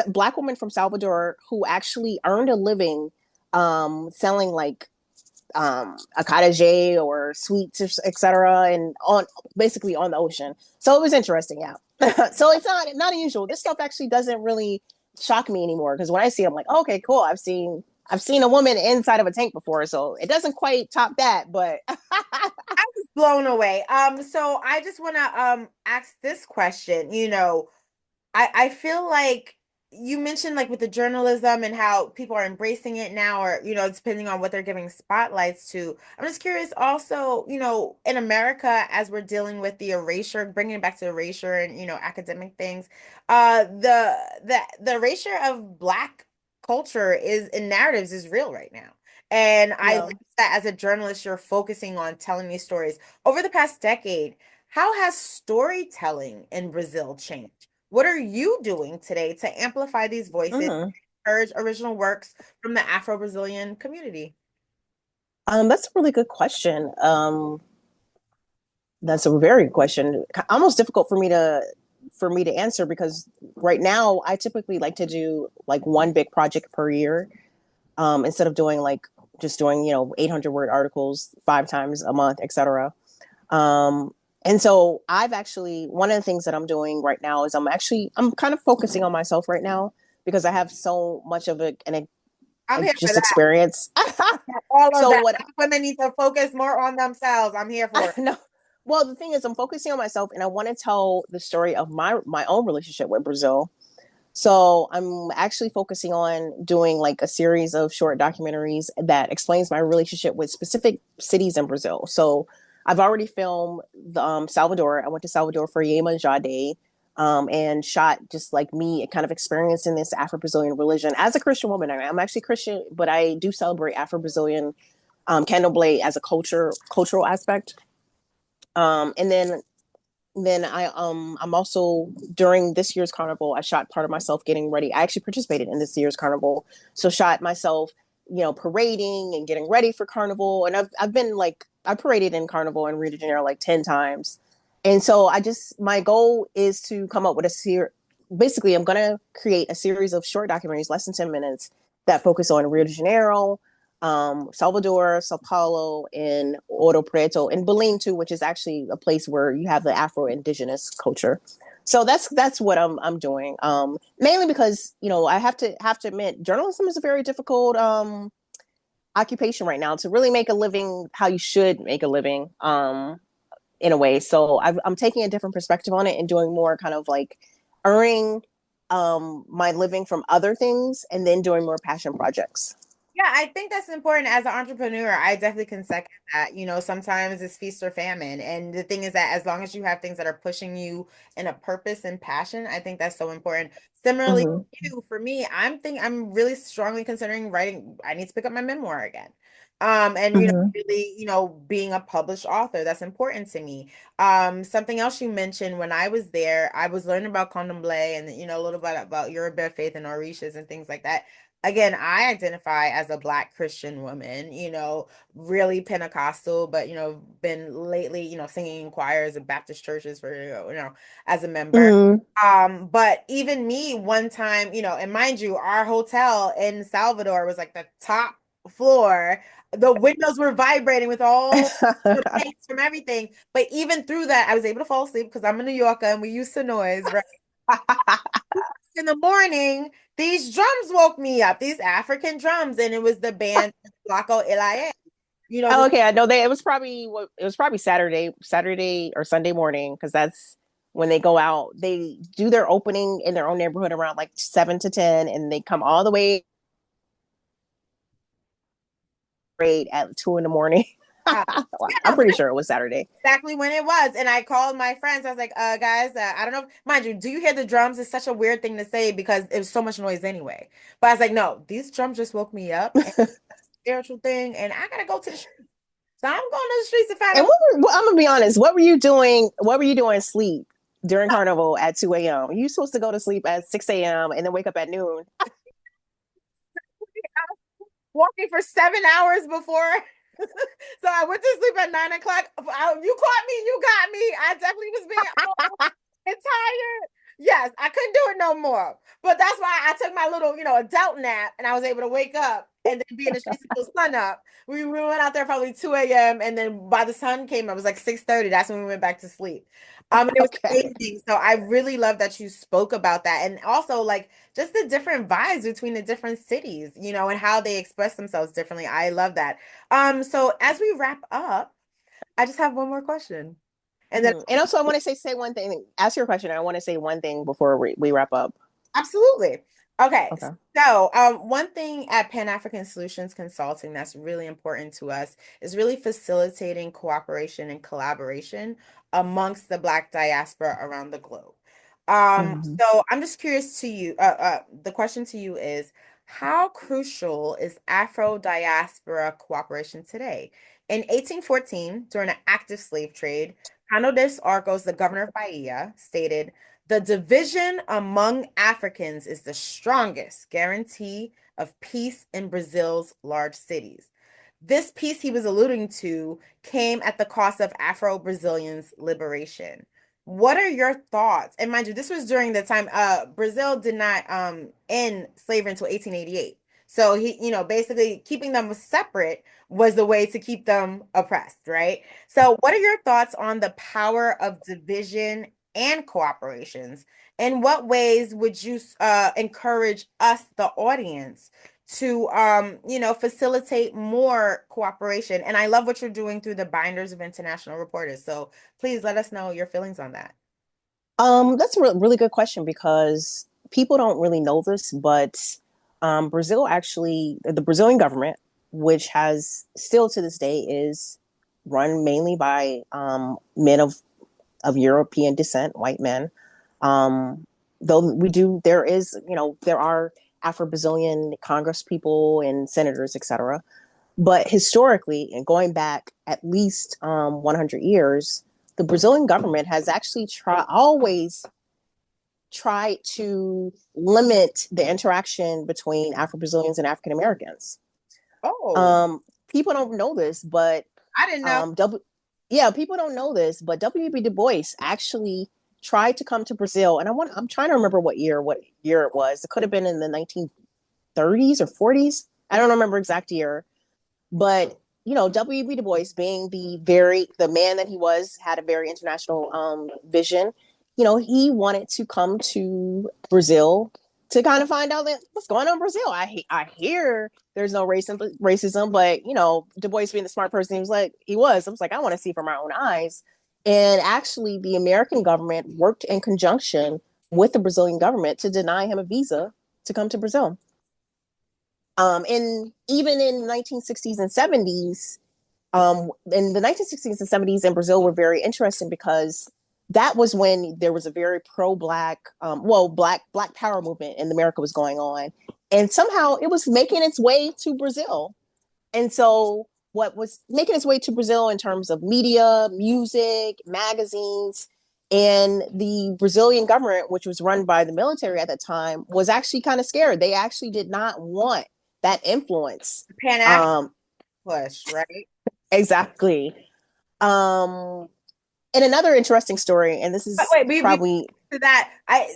Black women from Salvador who actually earned a living selling like acarajé or sweets, etc., and basically on the ocean. So it was interesting, yeah. So it's not unusual. This stuff actually doesn't really shock me anymore, because when I see it, I'm like, oh, okay, cool. I've seen a woman inside of a tank before, so it doesn't quite top that, but I was blown away. So I just want to ask this question. I feel like you mentioned, like, with the journalism and how people are embracing it now, or depending on what they're giving spotlights to. I'm just curious also, in America, as we're dealing with the erasure, bringing it back to erasure and academic things, the erasure of Black culture in narratives is real right now. And I like that as a journalist, you're focusing on telling these stories. Over the past decade, how has storytelling in Brazil changed? What are you doing today to amplify these voices, encourage original works from the Afro-Brazilian community? That's a really good question. That's a very good question. Almost difficult for me to answer, because right now I typically like to do like one big project per year, instead of doing 800-word articles 5 times a month, etc. And so one of the things that I'm doing right now is I'm kind of focusing on myself right now, because I have so much of I'm here for that. Experience. All of that. Women need to focus more on themselves. I'm here for it. No. Well, the thing is, I'm focusing on myself, and I want to tell the story of my own relationship with Brazil. So I'm actually focusing on doing like a series of short documentaries that explains my relationship with specific cities in Brazil. So I've already filmed Salvador. I went to Salvador for Iemanjá Day, and shot just like me kind of experiencing this Afro-Brazilian religion as a Christian woman. I'm actually Christian, but I do celebrate Afro-Brazilian candomblé as a cultural aspect. And then I'm also during this year's carnival, I shot part of myself getting ready. I actually participated in this year's carnival, so shot myself, parading and getting ready for carnival. And I've been like, I paraded in carnival in Rio de Janeiro like 10 times. And so my goal is to come up with basically I'm gonna create a series of short documentaries, less than 10 minutes, that focus on Rio de Janeiro, Salvador, Sao Paulo, and Ouro Preto, and Belém too, which is actually a place where you have the Afro-Indigenous culture. So that's what I'm doing. Mainly because I have to admit, journalism is a very difficult occupation right now to really make a living how you should make a living, in a way. So I'm taking a different perspective on it and doing more kind of like earning my living from other things, and then doing more passion projects. Yeah, I think that's important as an entrepreneur. I definitely can second that. Sometimes it's feast or famine. And the thing is that as long as you have things that are pushing you in a purpose and passion, I think that's so important. Similarly, Mm-hmm. for me, I'm really strongly considering writing. I need to pick up my memoir again. And Mm-hmm. really, being a published author, that's important to me. Something else you mentioned when I was there, I was learning about Candomblé and a little bit about Yoruba faith and Orishas and things like that. Again, I identify as a Black Christian woman, really Pentecostal, but, been lately, singing in choirs of Baptist churches for, as a member. Mm-hmm. But even me one time, and mind you, our hotel in Salvador was like the top floor. The windows were vibrating with all the lights from everything. But even through that, I was able to fall asleep because I'm a New Yorker and we used to noise, right? In the morning, these drums woke me up, these African drums, and it was the band Flaco Elaye. Oh, This okay. I know it was probably Saturday or Sunday morning, because that's when they go out. They do their opening in their own neighborhood around like 7 to 10, and they come all the way at 2 in the morning. yeah, I'm no, pretty sure it was Saturday. exactly when it was. And I called my friends. I was like, guys, I don't know. Mind you, do you hear the drums? It's such a weird thing to say because it was so much noise anyway. But I was like, no, these drums just woke me up. And spiritual thing, and I gotta go to the streets. So I'm going to the streets if I And don't. I'm gonna be honest. What were you doing? What were you doing sleep during Carnival at 2 a.m.? You supposed to go to sleep at 6 a.m. and then wake up at noon. Walking for 7 hours before. So I went to sleep at 9 o'clock. You caught me. You got me. I definitely was being old and tired. Yes, I couldn't do it no more. But that's why I took my little, adult nap and I was able to wake up and then be in the streets until sun up. We went out there probably 2 a.m. And then by the sun came, it was like 6:30. That's when we went back to sleep. And it was Okay. amazing. So I really love that you spoke about that. And also like just the different vibes between the different cities, and how they express themselves differently. I love that. So as we wrap up, I just have one more question. And then Mm-hmm. And also, I want to say one thing. Ask your question. I want to say one thing before we wrap up. absolutely. Okay. Okay. So, one thing at Pan African Solutions Consulting that's really important to us is really facilitating cooperation and collaboration amongst the Black diaspora around the globe. Mm-hmm. So I'm just curious to you, the question to you is, how crucial is Afro diaspora cooperation today? In 1814, during an active slave trade, Cano dos Arcos, the governor of Bahia, stated, the division among Africans is the strongest guarantee of peace in Brazil's large cities. This peace he was alluding to came at the cost of Afro-Brazilians' liberation. What are your thoughts? And mind you, this was during the time Brazil did not end slavery until 1888. So he, basically keeping them separate was the way to keep them oppressed, right? So what are your thoughts on the power of division and cooperations? In what ways would you encourage us, the audience, to facilitate more cooperation? And I love what you're doing through the binders of international reporters. So please let us know your feelings on that. That's a really good question, because people don't really know this, but Brazil actually, the Brazilian government, which has still to this day is run mainly by men of European descent, white men. Though there are Afro-Brazilian Congress people and senators, etc. But historically, and going back at least 100 years, the Brazilian government has actually always tried to limit the interaction between Afro-Brazilians and African Americans. Oh, People don't know this, but I didn't know. people don't know this, but W.B. Du Bois actually tried to come to Brazil, and I'm trying to remember what year it was. It could have been in the 1930s or 40s. I don't remember exact year, but W.B. Du Bois, being the man that he was, had a very international vision. He wanted to come to Brazil to kind of find out what's going on in Brazil. I hear there's no racism, but Du Bois, being the smart person I was like, I want to see for my own eyes. And actually, the American government worked in conjunction with the Brazilian government to deny him a visa to come to Brazil. And even in the 1960s and 70s, in the 1960s and 70s in Brazil were very interesting because that was when there was a very pro-black, black power movement in America was going on. And somehow it was making its way to Brazil. And so what was making its way to Brazil in terms of media, music, magazines, and the Brazilian government, which was run by the military at the time, was actually kind of scared. They actually did not want that influence. Pan-African push, right? Exactly. And another interesting story, and this is probably to that.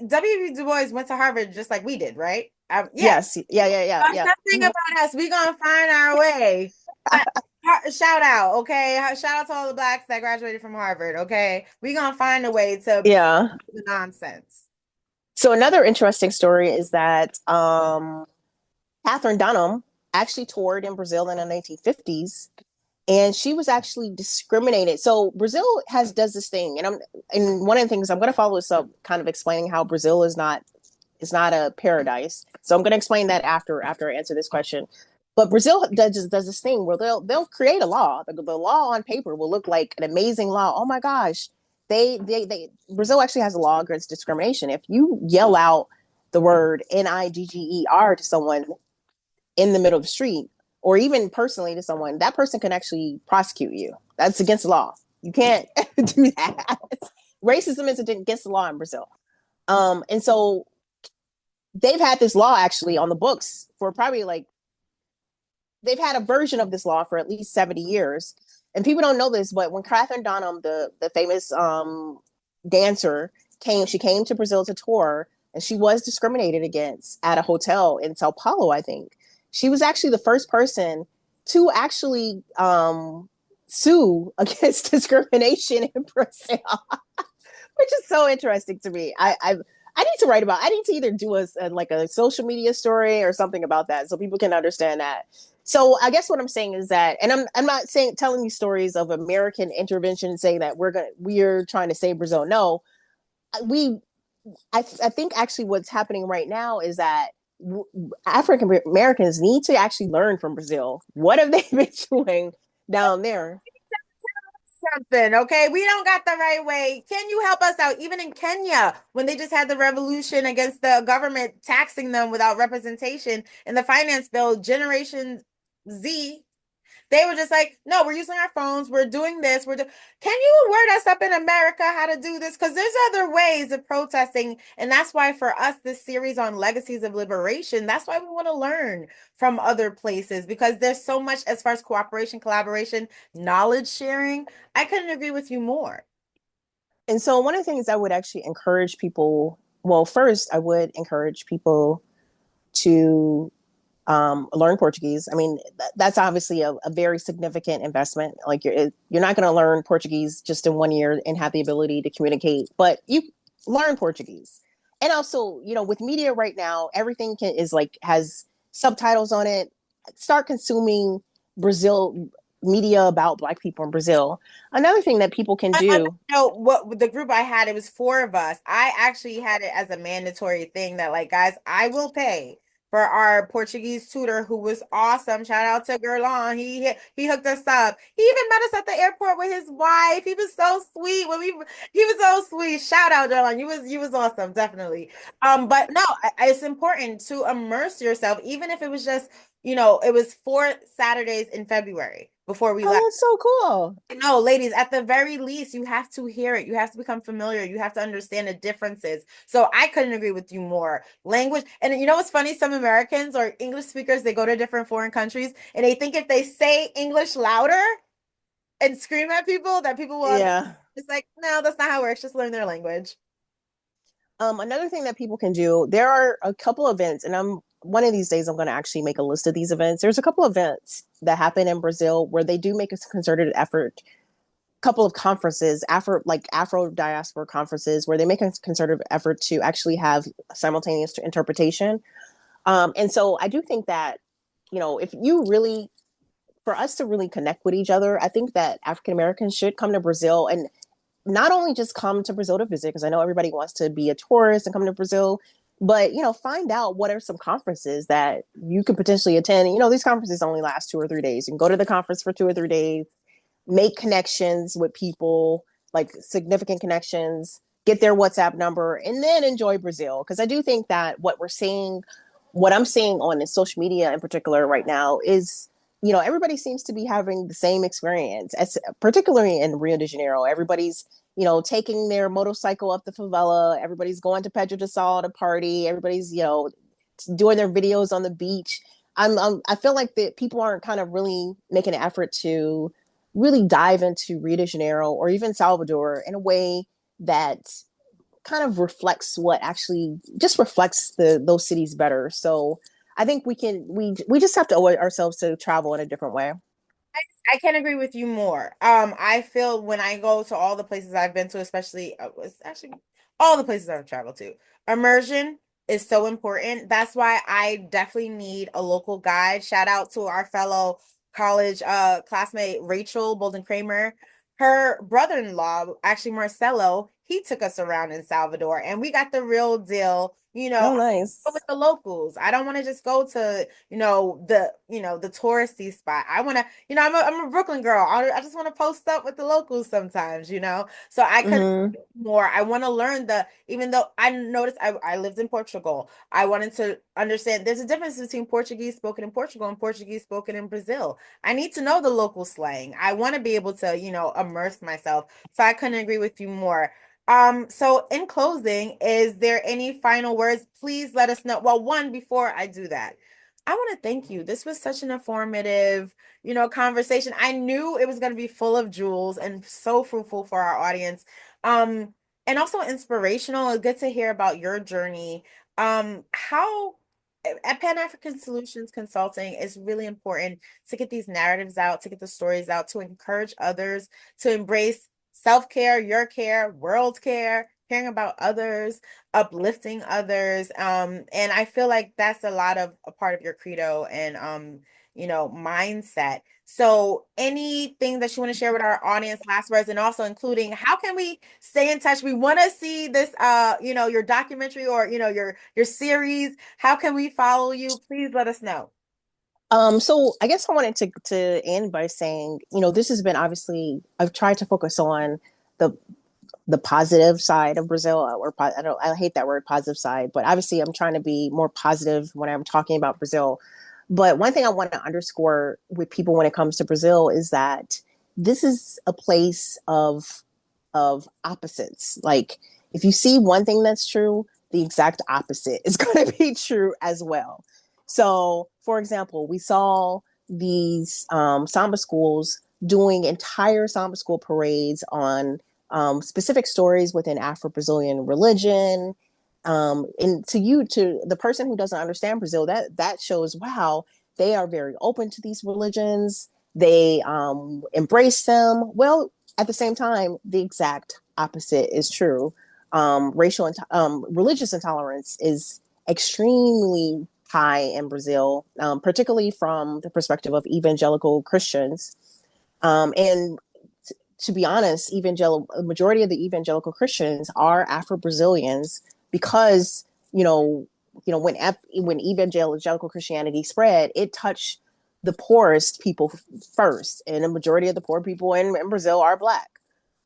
W.B. Du Bois went to Harvard just like we did, right? Yeah. Yes. Yeah. Something about us. We gonna find our way. Shout out, okay? Shout out to all the blacks that graduated from Harvard, okay? We gonna find a way to the nonsense. So another interesting story is that Catherine Dunham actually toured in Brazil in the 1950s, and she was actually discriminated. So Brazil does this thing, and one of the things I'm going to follow this up, kind of explaining how Brazil is not a paradise. So I'm going to explain that after I answer this question. But Brazil does this thing where they'll create a law. The law on paper will look like an amazing law. Oh my gosh, Brazil actually has a law against discrimination. If you yell out the word NIGGER to someone in the middle of the street, or even personally to someone, that person can actually prosecute you. That's against the law. You can't do that. Racism is against the law in Brazil. And so they've had this law actually on the books for probably they've had a version of this law for at least 70 years. And people don't know this, but when Catherine Dunham, the famous dancer, she came to Brazil to tour, and she was discriminated against at a hotel in Sao Paulo, I think. She was actually the first person to actually sue against discrimination in Brazil, which is so interesting to me. I need to write about. I need to either do a social media story or something about that so people can understand that. So I guess what I'm saying is that, and I'm not telling you stories of American intervention and saying that we're trying to save Brazil. No, I think actually what's happening right now is that African Americans need to actually learn from Brazil. What have they been doing down there? Something, okay? We don't got the right way. Can you help us out? Even in Kenya, when they just had the revolution against the government taxing them without representation in the finance bill, Generation Z, they were just like, no, we're using our phones. We're doing this. Can you word us up in America how to do this? Because there's other ways of protesting. And that's why for us, this series on Legacies of Liberation, that's why we want to learn from other places, because there's so much as far as cooperation, collaboration, knowledge sharing. I couldn't agree with you more. And so one of the things I would actually encourage people, well, first, I would encourage people to learn Portuguese. I mean, that's obviously a very significant investment. Like you're not going to learn Portuguese just in 1 year and have the ability to communicate, but you learn Portuguese. And also, with media right now, everything has subtitles on it. Start consuming media about Black people in Brazil. Another thing that people can do. No, what the group I had, it was four of us. I actually had it as a mandatory thing that, like, guys, I will pay for our Portuguese tutor who was awesome. Shout out to Gerlon. He hooked us up. He even met us at the airport with his wife. He was so sweet he was so sweet. Shout out, Gerlon. You was awesome, definitely. But no, it's important to immerse yourself, even if it was just, it was 4 Saturdays in February before we Oh, left. that's so cool. No, ladies, at the very least, you have to hear it. You have to become familiar. You have to understand the differences. So I couldn't agree with you more. Language, and you know what's funny? Some Americans or English speakers, they go to different foreign countries and they think if they say English louder and scream at people, that people will understand. Yeah. It's like, no, that's not how it works. Just learn their language. Another thing that people can do, there are a couple events, and one of these days I'm going to actually make a list of these events. There's a couple of events that happen in Brazil where they do make a concerted effort, couple of conferences, Afro-Diaspora conferences, where they make a concerted effort to actually have simultaneous interpretation. And so I do think that, if you really, for us to really connect with each other, I think that African Americans should come to Brazil, and not only just come to Brazil to visit, because I know everybody wants to be a tourist and come to Brazil, but, find out what are some conferences that you could potentially attend. These conferences only last 2 or 3 days. You can go to the conference for 2 or 3 days, make connections with people, like significant connections, get their WhatsApp number, and then enjoy Brazil. Because I do think that what I'm seeing on the social media in particular right now is, everybody seems to be having the same experience, as particularly in Rio de Janeiro. Everybody's, taking their motorcycle up the favela. Everybody's going to Pedro de Sal to party. Everybody's, doing their videos on the beach. I feel like that people aren't kind of really making an effort to really dive into Rio de Janeiro or even Salvador in a way that kind of reflects what actually just reflects those cities better. So I think we just have to owe ourselves to travel in a different way. I can't agree with you more. I feel when I go to all the places I've been to, especially it's actually all the places I've traveled to, immersion is so important. That's why I definitely need a local guide. Shout out to our fellow college classmate Rachel Bolden Kramer. Her brother-in-law, actually Marcelo, he took us around in Salvador and we got the real deal. Oh, With nice. the locals. I don't want to just go to, the touristy spot. I want to, I'm a Brooklyn girl. I just want to post up with the locals sometimes. So I could Hmm. more. I want to learn even though I noticed I lived in Portugal, I wanted to understand there's a difference between Portuguese spoken in Portugal and Portuguese spoken in Brazil. I need to know the local slang. I want to be able to, immerse myself. So I couldn't agree with you more. So in closing, is there any final words? Please let us know. Well, one, before I do that, I want to thank you. This was such an informative, conversation. I knew it was going to be full of jewels and so fruitful for our audience. Um, and also inspirational. Good to hear about your journey. How at Pan African Solutions Consulting is really important to get these narratives out, to get the stories out, to encourage others to embrace self-care, your care, world care, caring about others, uplifting others. And I feel like that's a part of your credo and mindset. So anything that you want to share with our audience, last words, and also including how can we stay in touch? We want to see this your documentary or your series. How can we follow you? Please let us know. So I guess I wanted to end by saying, this has been, obviously, I've tried to focus on the the positive side of Brazil, I hate that word positive side, but obviously I'm trying to be more positive when I'm talking about Brazil. But one thing I want to underscore with people when it comes to Brazil is that this is a place of opposites. Like, if you see one thing that's true, the exact opposite is going to be true as well. So, for example, we saw these Samba schools doing entire Samba school parades on specific stories within Afro-Brazilian religion. And to the person who doesn't understand Brazil, that shows, wow, they are very open to these religions. They embrace them. Well, at the same time, the exact opposite is true. Religious intolerance is extremely high in Brazil, particularly from the perspective of evangelical Christians. And to be honest, majority of the evangelical Christians are Afro-Brazilians because, when evangelical Christianity spread, it touched the poorest people first. And the majority of the poor people in Brazil are Black.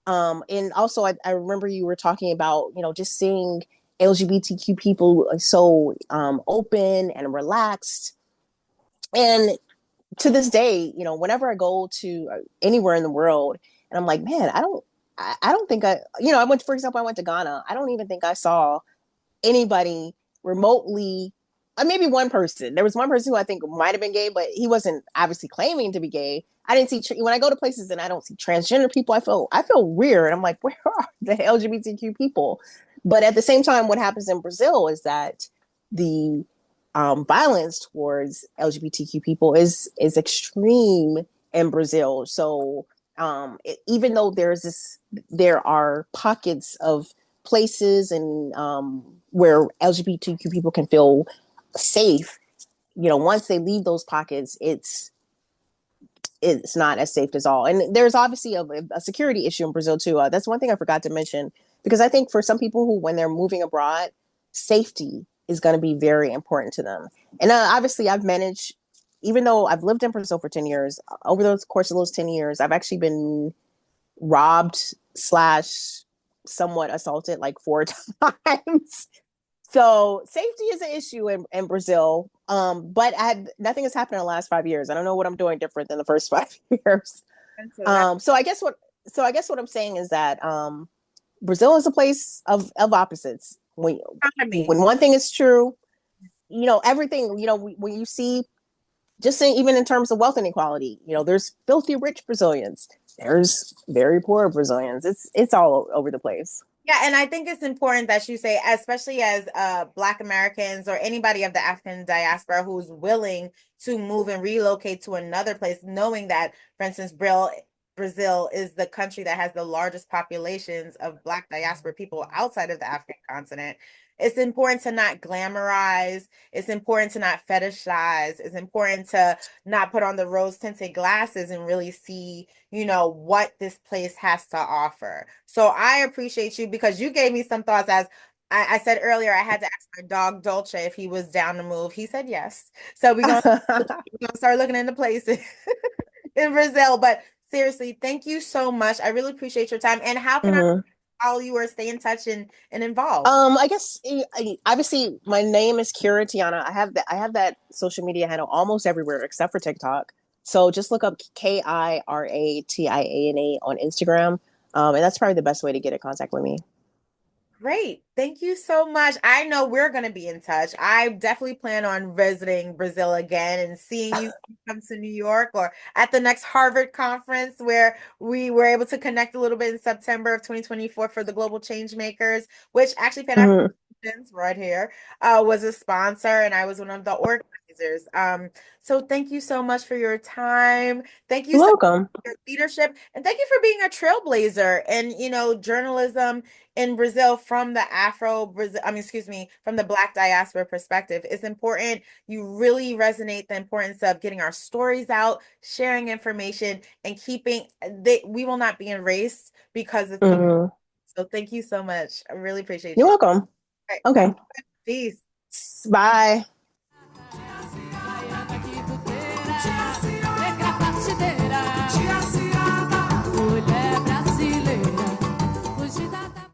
And also, I remember you were talking about, just seeing LGBTQ people so open and relaxed. And to this day, whenever I go to anywhere in the world, and I'm like, man, I don't think for example, I went to Ghana. I don't even think I saw anybody remotely. Maybe one person. There was one person who I think might have been gay, but he wasn't obviously claiming to be gay. I didn't see when I go to places and I don't see transgender people. I feel weird. I'm like, where are the LGBTQ people? But at the same time, what happens in Brazil is that the violence towards LGBTQ people is extreme in Brazil. So even though there are pockets of places and where LGBTQ people can feel safe, once they leave those pockets, it's not as safe as all. And there's obviously a security issue in Brazil too. That's one thing I forgot to mention, because I think for some people who, when they're moving abroad, safety is going to be very important to them. And obviously I've managed, even though I've lived in Brazil for 10 years, over the course of those 10 years, I've actually been robbed / somewhat assaulted like 4 times. So safety is an issue in Brazil. But nothing has happened in the last 5 years. I don't know what I'm doing different than the first 5 years. And so So I guess what I'm saying is that Brazil is a place of opposites. When economy. one thing is true, everything, when you see, just saying, even in terms of wealth inequality, there's filthy rich Brazilians, there's very poor Brazilians. It's all over the place. Yeah, and I think it's important that you say, especially as Black Americans or anybody of the African diaspora who's willing to move and relocate to another place, knowing that, for instance, Brazil is the country that has the largest populations of Black diaspora people outside of the African continent. It's important to not glamorize. It's important to not fetishize. It's important to not put on the rose-tinted glasses and really see, what this place has to offer. So I appreciate you because you gave me some thoughts. As I said earlier, I had to ask my dog Dolce if he was down to move. He said yes. So we're gonna start looking into places in Brazil. But seriously, thank you so much. I really appreciate your time. And how can I Mhm. follow you or stay in touch and involved? I guess obviously my name is Kiratiana. I have that social media handle almost everywhere except for TikTok. So just look up Kiratiana on Instagram. And that's probably the best way to get in contact with me. Great. Thank you so much. I know we're going to be in touch. I definitely plan on visiting Brazil again and seeing you come to New York or at the next Harvard conference where we were able to connect a little bit in September of 2024 for the Global Change Makers, which actually Pan Mhm. Africans right here was a sponsor and I was one of the organizers. So thank you so much for your time. Thank you You're so much welcome. for your leadership and thank you for being a trailblazer and journalism in Brazil from the from the Black diaspora perspective. It's important. You really resonate the importance of getting our stories out, sharing information, and we will not be erased because of people. Mhm. So thank you so much. I really appreciate You're you. welcome. All right. Okay. Peace. Bye.